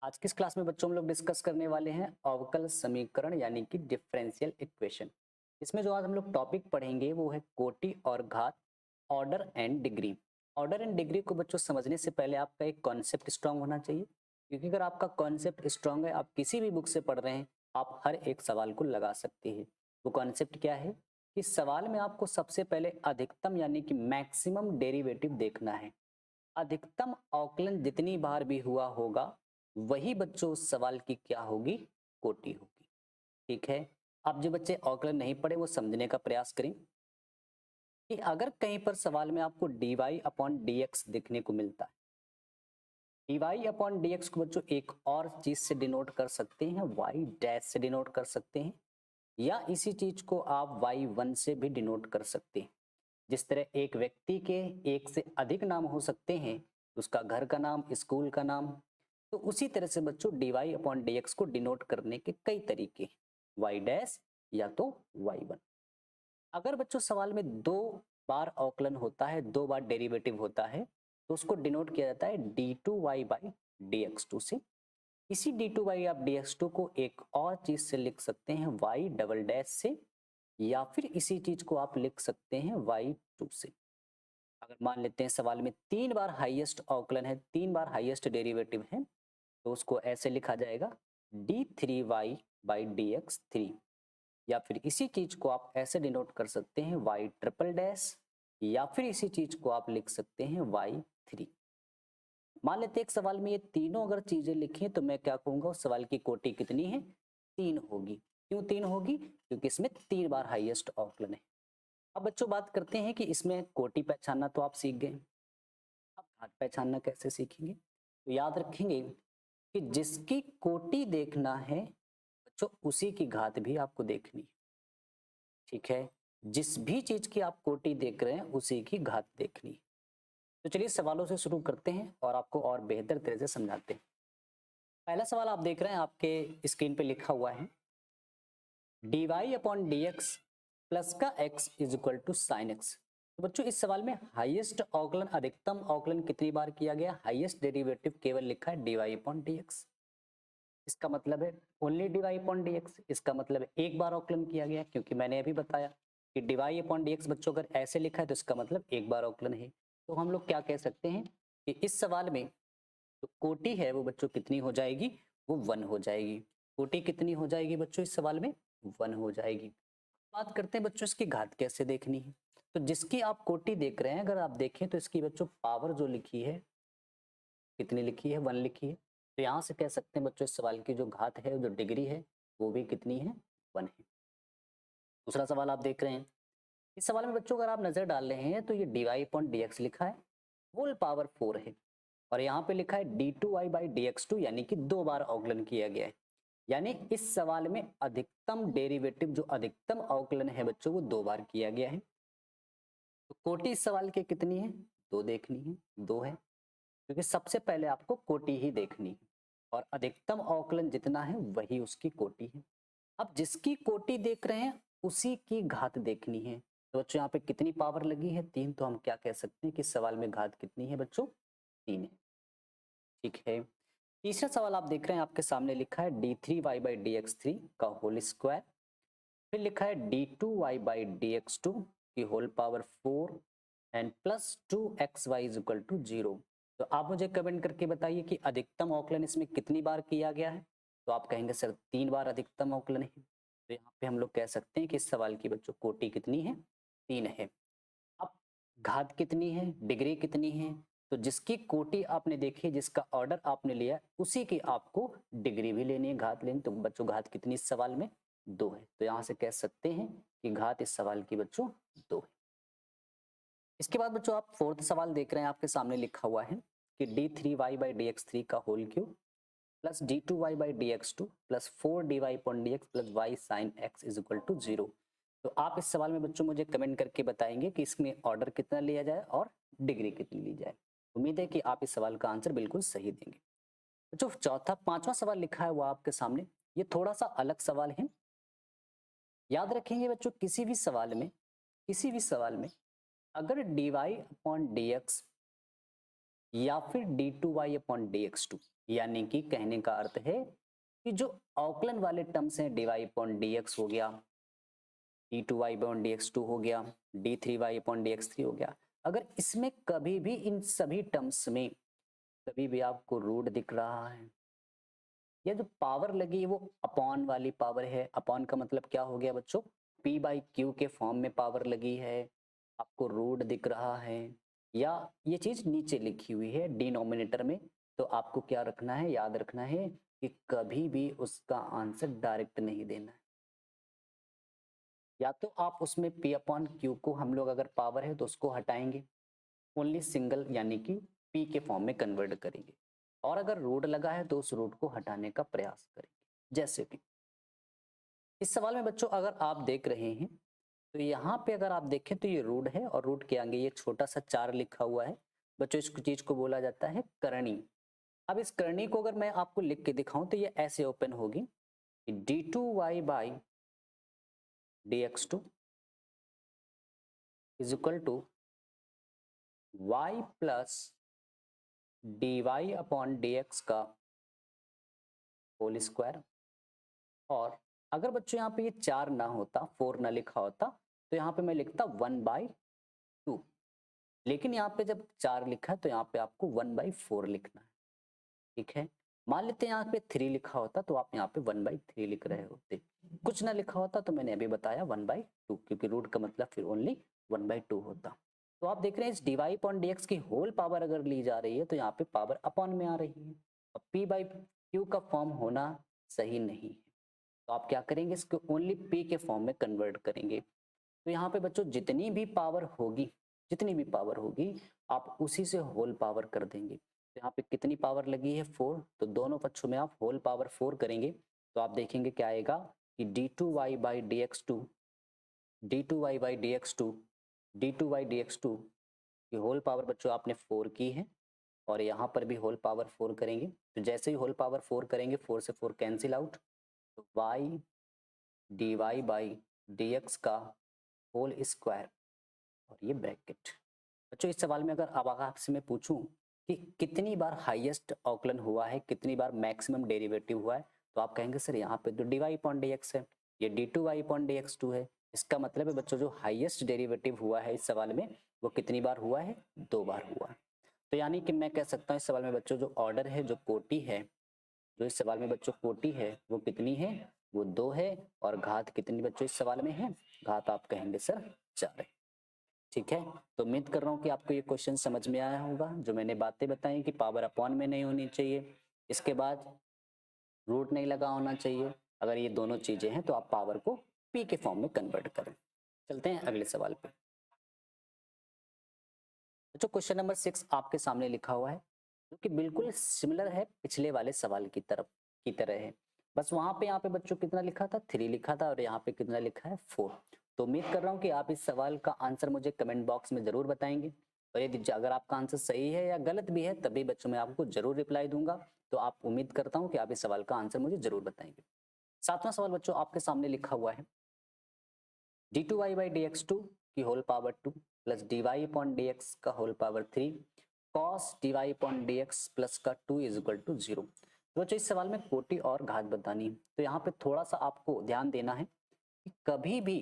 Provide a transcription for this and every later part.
आज की इस क्लास में बच्चों हम लोग डिस्कस करने वाले हैं अवकल समीकरण यानी कि डिफरेंशियल इक्वेशन। इसमें जो आज हम लोग टॉपिक पढ़ेंगे वो है कोटि और घात, order and degree. Order and degree को बच्चों समझने से पहले आपका एक कॉन्सेप्ट स्ट्रांग होना चाहिए, क्योंकि अगर आपका कॉन्सेप्ट स्ट्रांग है, आप किसी भी बुक से पढ़ रहे हैं, आप हर एक सवाल को लगा सकते हैं। वो कॉन्सेप्ट क्या है? इस सवाल में आपको सबसे पहले अधिकतम यानी कि मैक्सिमम डेरिवेटिव देखना है। अधिकतम अवकलन जितनी बार भी हुआ होगा वही बच्चों उस सवाल की क्या होगी? कोटि होगी। ठीक है। अब जो बच्चे अवकलन नहीं पढ़े वो समझने का प्रयास करें कि अगर कहीं पर सवाल में आपको dy अपॉन dx देखने को मिलता है, dy अपॉन dx को बच्चों एक और चीज से डिनोट कर सकते हैं, y डैश से डिनोट कर सकते हैं, या इसी चीज को आप y1 से भी डिनोट कर सकते हैं। जिस तरह एक व्यक्ति के एक से अधिक नाम हो सकते हैं, उसका घर का नाम, स्कूल का नाम, तो उसी तरह से बच्चों dy अपॉन dx को डिनोट करने के कई तरीके हैं, y डैश या तो y1। अगर बच्चों सवाल में दो बार अवकलन होता है, दो बार डेरिवेटिव होता है, तो उसको डिनोट किया जाता है d2y बाई dx2 से। इसी d2y आप dx2 को एक और चीज से लिख सकते हैं, y डबल डैश से, या फिर इसी चीज को आप लिख सकते हैं y2 से। अगर मान लेते हैं सवाल में तीन बार हाईएस्ट अवकलन है, तीन बार हाईएस्ट डेरिवेटिव है, तो उसको ऐसे लिखा जाएगा d3y बाई dx3, या फिर इसी चीज को आप ऐसे डिनोट कर सकते हैं y ट्रिपल डैश, या फिर इसी चीज को आप लिख सकते हैं y3। मान लेते हैं एक सवाल में ये तीनों अगर चीजें लिखी तो मैं क्या कहूंगा, उस सवाल की कोटि कितनी है? 3 होगी। क्यों 3 होगी? क्योंकि इसमें 3 बार हाईएस्ट अवकलन है। अब बच्चों बात करते हैं कि इसमें कोटि पहचानना तो आप सीख गए, अब घात पहचानना कैसे सीखेंगे? तो याद रखेंगे कि जिसकी कोटि देखना है बच्चों, उसी की घात भी आपको देखनी है। ठीक है, जिस भी चीज की आप कोटि देख रहे हैं उसी की घात देखनी है। तो चलिए सवालों से शुरू करते हैं और आपको और बेहतर तरह से समझाते हैं। पहला सवाल आप देख रहे हैं, आपके स्क्रीन पे लिखा हुआ है dy अपॉन dx प्लस का x is equal to sine x. तो बच्चों इस सवाल में हाईएस्ट अवकलन, अधिकतम अवकलन कितनी बार किया गया? हाईएस्ट डेरिवेटिव केवल लिखा है dy अपॉन dx। इसका मतलब है ओनली dy अपॉन dx। इसका मतलब है एक बार अवकलन किया गया, क्योंकि मैंने अभी बताया कि dy अपॉन dx बच्चों अगर ऐसे लिखा है तो इसका मतलब एक बार अवकलन है। तो हम लोग क्या कह सकते हैं कि इस सवाल में जो कोटि है वो बच्चों कितनी हो जाएगी? वो 1 हो जाएगी। कोटि कितनी हो जाएगी बच्चों इस सवाल में? 1 हो जाएगी। बात करते हैं बच्चों इसकी घात कैसे देखनी है। तो जिसकी आप कोटि देख रहे हैं, अगर आप देखें तो इसकी बच्चों पावर जो लिखी है, कितनी लिखी है? 1 लिखी है। तो यहाँ से कह सकते हैं बच्चों इस सवाल की जो घात है, जो डिग्री है, वो भी कितनी है? 1 है। दूसरा सवाल आप देख रहे हैं, इस सवाल में बच्चों अगर आप नजर डाल रहे हैं तो ये dy अपॉन dx लिखा है, होल पावर 4 है, और यहाँ पे लिखा है d2y बाई dx2, यानी कि दो बार अवकलन किया गया है। यानी इस सवाल में अधिकतम डेरिवेटिव, जो अधिकतम अवकलन है बच्चों, वो दो बार किया गया है। तो कोटि इस सवाल की कितनी है? दो देखनी है, 2 है, क्योंकि सबसे पहले आपको कोटि ही देखनी है, और अधिकतम अवकलन जितना है वही उसकी कोटि है। अब जिसकी कोटि देख रहे हैं उसी की घात देखनी है। तो बच्चों यहाँ पे कितनी पावर लगी है? 3। तो हम क्या कह सकते हैं कि सवाल में घात कितनी है बच्चों? 3 है। ठीक है। तीसरा सवाल आप देख रहे हैं, आपके सामने लिखा है d3y बाई dx3 का होल स्क्वायर, फिर लिखा है d2y बाई dx2 की whole power 4 and plus 2xy is equal to 0। तो आप मुझे कमेंट करके बताइए कि अधिकतम अवकलन इसमें कितनी बार किया गया है? तो आप कहेंगे सर 3 बार अधिकतम अवकलन है। तो यहाँ पे हम लोग कह सकते हैं कि इस सवाल की बच्चों कोटि कितनी है? 3 है। अब घात कितनी है, डिग्री कितनी है? तो जिसकी कोटि आपने देखी, जिसका ऑर्डर आपने लिया, उसी की आपको डिग्री भी लेनी है, घात लेनी। तो बच्चों घात कितनी इस सवाल में? 2 है। तो यहां से कह सकते हैं कि घात इस सवाल की बच्चों 2 है। इसके बाद बच्चों आप फोर्थ सवाल देख रहे हैं, आपके सामने लिखा हुआ है कि d3y बाई dx3 का whole cube plus d2y by dx2 plus 4dy upon dx plus y sine x is equal to 0। तो आप इस सवाल में बच्चों मुझे कमेंट करके बताएंगे कि इसमें ऑर्डर कितना लिया जाए और डिग्री कितनी ली जाए। उम्मीद है कि आप इस सवाल का आंसर बिल्कुल सही देंगे। बच्चों चौथा, पांचवा सवाल लिखा है वो आपके सामने, ये थोड़ा सा अलग सवाल है। याद रखेंगे बच्चों, किसी भी सवाल में अगर dy अपॉन dx या फिर d2y अपॉन dx2 यानी कि कहने का अर्थ है कि जो अवकलन वाले टर्म्स हैं dy अपॉन dx हो गया, d2y अपॉन dx2 हो गया, d3y अपॉन dx3 हो गया, अगर इसमें कभी भी इन सभी टर्म्स में कभी भी आपको रूट दिख रहा है या जो पावर लगी है वो अपॉन वाली पावर है, अपॉन का मतलब क्या हो गया बच्चों, p बाई क्यू के फॉर्म में पावर लगी है, आपको रूट दिख रहा है या ये चीज नीचे लिखी हुई है डिनोमिनेटर में, तो आपको क्या रखना है, याद रखना है कि कभी भी उसका आंसर डायरेक्ट नहीं देना है। या तो आप उसमें p अपॉन क्यू को हम लोग अगर पावर है तो उसको हटाएंगे, ओनली सिंगल यानी कि p के फॉर्म में कन्वर्ट करेंगे, और अगर रूट लगा है तो उस रूट को हटाने का प्रयास करेंगे। जैसे कि इस सवाल में बच्चों अगर आप देख रहे हैं तो यहाँ पे अगर आप देखें तो ये रूट है और रूट के आगे ये छोटा सा 4 लिखा हुआ है बच्चों, इस चीज को बोला जाता है करणी। अब इस करणी को अगर मैं आपको लिख के दिखाऊं तो ये ऐसे ओपन होगी कि d2y by dx2 is equal to y plus dy upon dx का होल स्क्वायर। और अगर बच्चों यहाँ पे ये 4 ना होता, 4 ना लिखा होता तो यहाँ पे मैं लिखता 1/2, लेकिन यहाँ पे जब 4 लिखा है तो यहाँ पे आपको 1/4 लिखना है। ठीक है, मान लेते हैं यहाँ पे 3 लिखा होता तो आप यहाँ पे 1/3 लिख रहे होते, कुछ ना लिखा होता तो मैंने अभी बताया 1/2, क्योंकि रूट का मतलब फिर ओनली 1/2 होता। तो आप देख रहे हैं इस dy अपॉन dx की होल पावर अगर ली जा रही है तो यहाँ पे पावर अपॉन में आ रही है, और p बाई क्यू का फॉर्म होना सही नहीं है, तो आप क्या करेंगे, इसको ओनली p के फॉर्म में कन्वर्ट करेंगे। तो यहाँ पे बच्चों जितनी भी पावर होगी, जितनी भी पावर होगी आप उसी से होल पावर कर देंगे। तो यहाँ पे कितनी पावर लगी है 4, तो दोनों पक्षों में आप होल पावर 4 करेंगे तो आप देखेंगे क्या आएगा कि d2y by dx2, d2y by dx2, d2y dx2 की होल पावर बच्चों आपने 4 की है, और यहाँ पर भी होल पावर 4 करेंगे। तो जैसे ही होल पावर 4 करेंगे 4 से 4 कैंसिल आउट, तो y dy बाई dx का होल स्क्वायर और ये ब्रैकेट। बच्चों इस सवाल में अगर अब आपसे मैं पूछूं कि कितनी बार हाईएस्ट अवकलन हुआ है, कितनी बार मैक्सिमम डेरिवेटिव हुआ है, तो आप कहेंगे सर यहाँ पे तो dy अपॉन dx है, ये d2y अपॉन dx2 है, इसका मतलब है बच्चों जो हाईएस्ट डेरिवेटिव हुआ है इस सवाल में वो कितनी बार हुआ है, 2 बार हुआ है। तो यानी कि मैं कह सकता हूँ इस सवाल में बच्चों जो ऑर्डर है, जो कोटि है, जो इस सवाल में बच्चों कोटि है वो कितनी है, वो 2 है, और घात कितनी बच्चों इस सवाल में है, घात आप कहेंगे सर 4 है। ठीक है, तो उम्मीद कर रहा हूँ कि आपको ये क्वेश्चन समझ में आया होगा, जो मैंने बातें बताई कि पावर अपॉन में नहीं होनी चाहिए, इसके बाद रूट नहीं लगा होना चाहिए, अगर ये दोनों चीजें हैं तो आप पावर को पी के फॉर्म में कन्वर्ट करें। चलते हैं अगले सवाल पे। तो क्वेश्चन नंबर 6 आपके सामने लिखा हुआ है, जो कि बिल्कुल सिमिलर है पिछले वाले सवाल की तरह है, बस वहां पे यहाँ पे बच्चों कितना लिखा था, 3 लिखा था, और यहाँ पे कितना लिखा है 4। तो उम्मीद कर रहा हूँ कि आप इस सवाल का आंसर मुझे कमेंट बॉक्स में जरूर बताएंगे, और यदि अगर आपका आंसर सही है या गलत भी है तभी बच्चों मैं आपको जरूर रिप्लाई दूंगा। तो आप उम्मीद करता हूँ कि आप इस सवाल का आंसर मुझे जरूर बताएंगे। 7वां सवाल बच्चों आपके सामने लिखा हुआ है, d2y बाई dx2 की whole power 2 plus dy upon dx का whole power 3 cos dy upon dx plus का 2 इज इक्वल टू 0। तो बच्चों इस सवाल में कोटि और घात बतानी है, तो यहाँ पे थोड़ा सा आपको ध्यान देना है कि कभी भी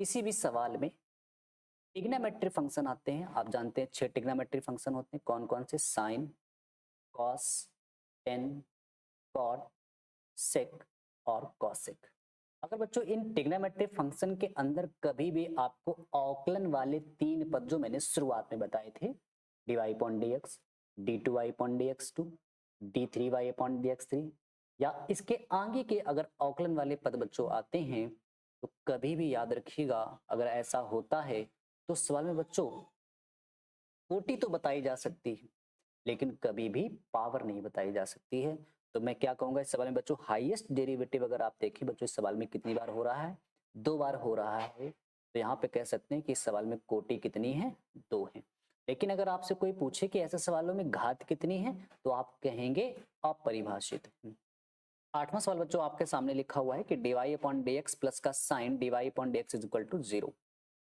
किसी भी सवाल में ट्रिग्नोमेट्री फंक्शन आते हैं, आप जानते हैं 6 ट्रिग्नोमेट्री फंक्शन होते हैं, कौन कौन से, साइन, कॉस, टेन, कॉट, सेक और कॉसेक। अगर बच्चों इन ट्रिग्नोमेट्री फंक्शन के अंदर कभी भी आपको अवकलन वाले 3 पद जो मैंने शुरुआत में बताए थे, dy upon dx, d2y upon dx2, d3y upon dx3, या इसके आगे के अगर अवकलन वाले पद बच्चों आते हैं तो कभी भी याद रखिएगा, अगर ऐसा होता है तो सवाल में बच्चों कोटि तो बताई जा सकती है लेकिन कभी भी पावर नहीं बताई जा सकती है। तो मैं क्या कहूंगा इस सवाल में बच्चों, हाईएस्ट डेरिवेटिव अगर आप देखें बच्चों इस सवाल में कितनी बार हो रहा है, 2 बार हो रहा है, तो यहाँ पे कह सकते हैं कि इस सवाल में कोटि कितनी है, 2 है। लेकिन अगर आपसे कोई पूछे कि ऐसे सवालों में घात कितनी है तो आप कहेंगे अपरिभाषित। 8वां सवाल बच्चों आपके सामने लिखा हुआ है कि dy अपॉन dx प्लस का sine dy upon dx is equal to 0।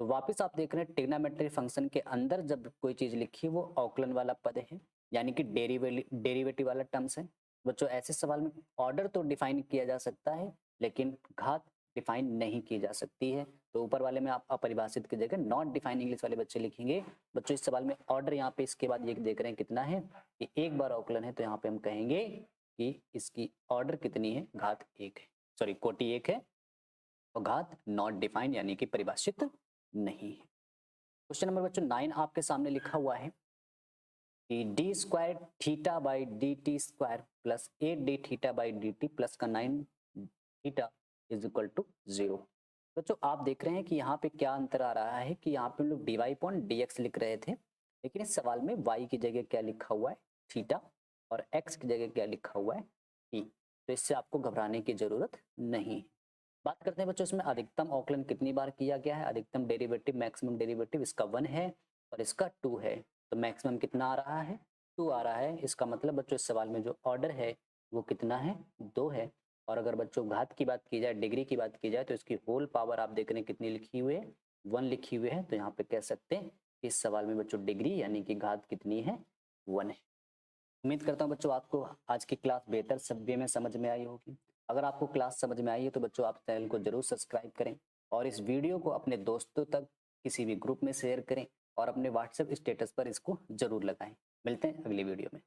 तो वापस आप देख रहे हैं ट्रिग्नोमेट्री फंक्शन के अंदर जब कोई चीज लिखी वो अवकलन वाला पद है, यानी कि डेरिवेटिव वाला टर्म्स है। बच्चों ऐसे सवाल में ऑर्डर तो डिफाइन किया जा सकता है लेकिन घात डिफाइन नहीं की जा सकती है। तो ऊपर वाले में आप अपरिभाषित की जगह नॉट डिफाइन इंग्लिश वाले बच्चे लिखेंगे। बच्चों इस सवाल में ऑर्डर यहाँ पे इसके बाद ये देख रहे हैं कितना है, कि एक बार अवकलन है, तो यहाँ पे हम कहेंगे कि इसकी ऑर्डर कितनी है, घात 1 है, सॉरी कोटि 1 है और घात नॉट डिफाइंड यानी कि परिभाषित नहीं है। क्वेश्चन नंबर बच्चों 9 आपके सामने लिखा हुआ है कि D square theta by D T square plus 8d theta by D T plus का 9 थीटा इज इक्वल टू 0। बच्चों आप देख रहे हैं कि यहाँ पे क्या अंतर आ रहा है कि यहाँ पे हम लोग dy अपॉन dx लिख रहे थे, लेकिन इस सवाल में y की जगह क्या लिखा हुआ है, थीटा, और x की जगह क्या लिखा हुआ है, t। तो इससे आपको घबराने की जरूरत नहीं। बात करते हैं बच्चों इसमें अधिकतम अवकलन कितनी बार किया गया है। अधिकतम डेरिवेटिव मैक्सिमम डेरिवेटिव इसका 1 है और इसका 2 है, तो मैक्सिमम कितना आ रहा है, 2 आ रहा है। इसका मतलब बच्चों इस सवाल में जो ऑर्डर है वो कितना है, 2 है। और अगर बच्चों घात की बात की जाए, डिग्री की बात की जाए, तो इसकी होल पावर आप देख रहे हैं कितनी लिखी हुई है, 1 लिखी हुई है। तो यहाँ पे कह सकते हैं कि इस सवाल में बच्चों डिग्री यानी कि घात कितनी है, 1 है। उम्मीद करता हूँ बच्चों आपको आज की क्लास बेहतर वे में समझ में आई होगी। अगर आपको क्लास समझ में आई है तो बच्चों आप चैनल को जरूर सब्सक्राइब करें और इस वीडियो को अपने दोस्तों तक किसी भी ग्रुप में शेयर करें और अपने व्हाट्सएप स्टेटस पर इसको जरूर लगाएं। मिलते हैं अगली वीडियो में।